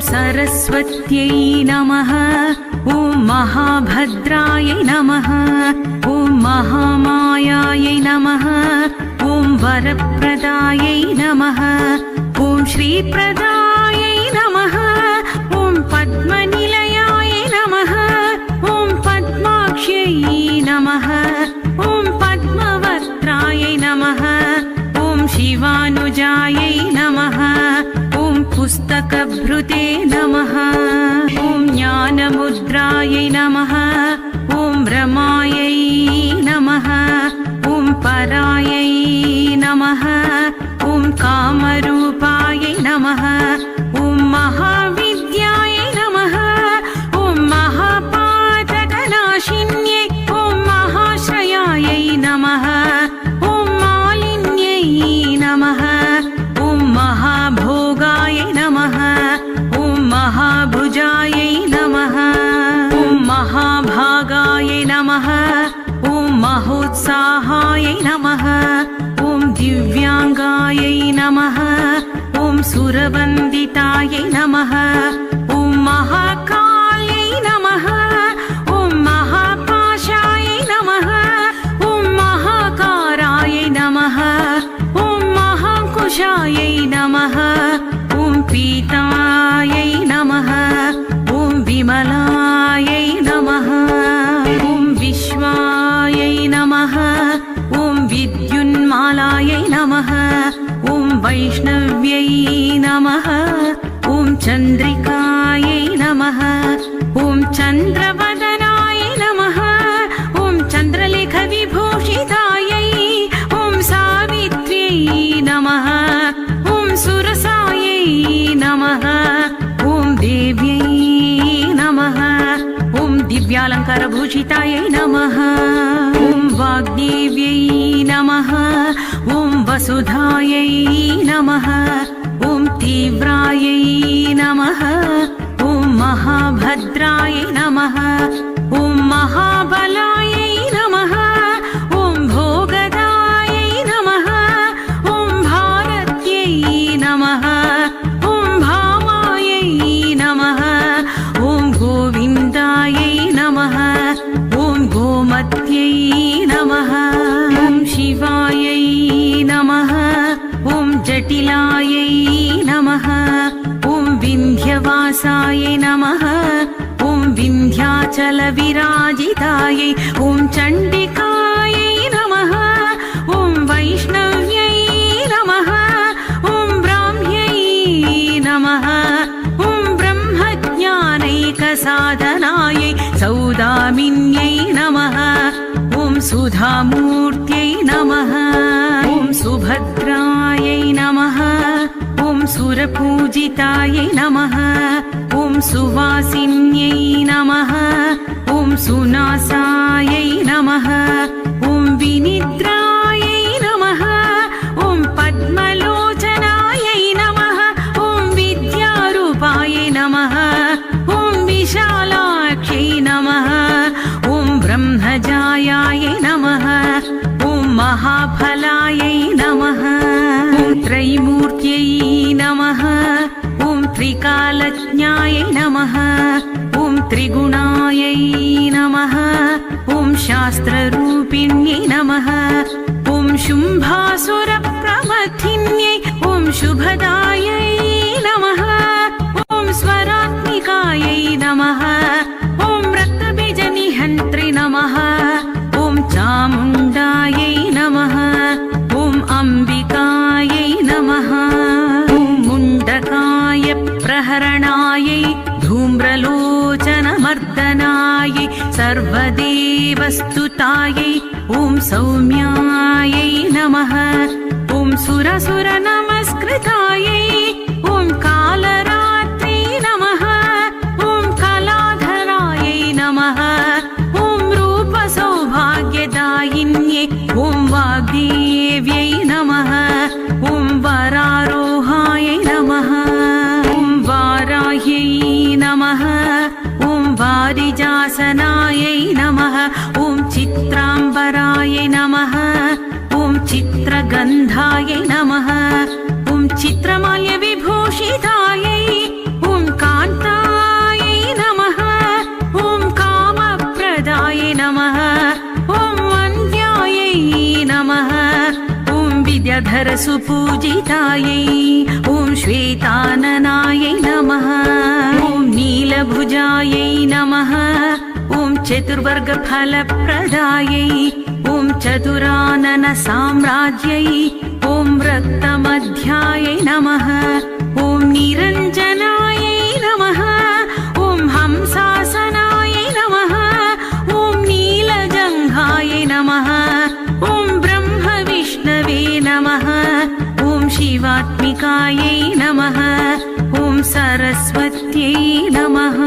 सरस्वत्यै नमः। ॐ महाभद्रायै नमः। ॐ महामायायै नमः। ॐ वरप्रदायै नमः। ॐ श्रीप्रदायै नमः। ॐ पद्मनिलयाय नमः। ॐ पद्माक्ष्यै नमः। ॐ पद्मवक्त्रायै नमः। ॐ शिवानुजायै नमः। ॐ पुस्तकभृते नमः। ॐ ज्ञानमुद्रायै नमः। ॐ रमायै नमः। ॐ परायै नमः। ॐ कामरूपायै नमः। ॐ महाविद्यायै नमः। ॐ महापातकनाशिन्यै। ॐ महाश्रयायै नमः। ॐ मालिन्यै नमः। ॐ महाभोगाय नमः। ॐ महाभुजायै नमः। ॐ महाभागाय नमः। ॐ महोत्साहाय नमः। ॐ दिव्यांगायै नमः। ॐ सुरवन्दितायै नमः। ॐ महाकाल्यै नमः। ॐ महापाशायै नमः। ॐ महाकाराय नमः। ॐ महाकुशायै नमः। ॐ पीतायै नमः। ॐ विमलायै नमः। ॐ विश्वायै नमः। ॐ विद्युन्मालायै नमः। ॐ वैष्णव्यै नमः। ॐ चन्द्रिकायै नमः। ॐ चन्द्रवदनाय नमः। ॐ चन्द्रलेखविभूषितायै। ॐ सावित्र्यै नमः। ॐ सुरसायै नमः। ॐ देव्यै नमः। ॐ दिव्यालङ्कारभूषितायै नमः। ॐ वाग्देव्यै नमः। ॐ वसुधायै नमः। ॐ तीव्रायै नमः। ॐ महाभद्राय नमः। ॐ महाबलायै नमः। ॐ भोगदायै नमः। ॐ भारत्यै नमः। ॐ भामायै नमः। ॐ गोविन्दायै नमः। ॐ गोमत्यै नमः। ॐ शिवायै नमः। ॐ जटिलायै नमः। ॐ विन्ध्यवासाय नमः। ॐ विन्ध्याचलविराजितायै। ॐ चण्डिकायै नमः। ॐ वैष्णव्यै नमः। ॐ ब्राह्म्यै नमः। ॐ ब्रह्मज्ञानैकसाधनायै सौदामिन्यै नमः। ॐ सुधामूर्त्यै नमः। ॐ सुभद्रायै नमः। ॐ सुरपूजितायै नमः। ॐ सुवासिन्यै नमः। ॐ सुनासायै नमः। ॐ विनिद्रायै नमः। ॐ पद्मलोचनायै नमः। ॐ विद्यारूपायै नमः। ॐ विशालाक्ष्यै नमः। ॐ ब्रह्मजायायै नमः। ॐ महाफलायै नमः। ॐ त्रैमूर्त्यै नमः। ॐ त्रिकालज्ञायै नमः। ॐ त्रिगुणायै नमः। ॐ शास्त्ररूपिण्यै नमः। ॐ शुम्भासुरप्रमथिन्यै। ॐ शुभदायै नमः। ॐ स्वरात्मिकायै नमः। ॐ रक्तबीजनिहन्त्रे नमः। ॐ चामुण्डायै नमः। ॐ अम्बिकायै नमः। ॐ मुण्डकाय प्रहरणायै धूम्रलोचनमर्दनायै सर्वदेवस्तुतायै। ॐ सौम्यायै नमः। ॐ सुरसुरनमस्कृतायै। ॐ कालरात्रै नमः। ॐ कलाधरायै नमः। ॐ रूपसौभाग्यदायिन्यै। ॐ वाग्देव्यै नमः। ॐ वरारोहायै नमः। ॐ वाराह्यै नमः। ॐ वारिजासनायै नमः। ॐ चित्राम्बराय नमः। ॐ चित्रगन्धायै नमः। ॐ चित्रमाल्यविभूषितायै। ॐ सुपूजितायै ॐ श्वेताननायै नमः ॐ नीलभुजायै नमः ॐ चतुर्वर्गफलप्रदायै ॐ चतुरानन साम्राज्यै ॐ रक्तमध्यायै नमः ॐ निरञ्जनायै नमः ॐ हंसासनायै नमः ॐ नीलजङ्घायै नमः ॐ ब्रह्मविष्णवे नमः ॐ शिवात्मिकायै नमः ॐ सरस्वत्यै नमः।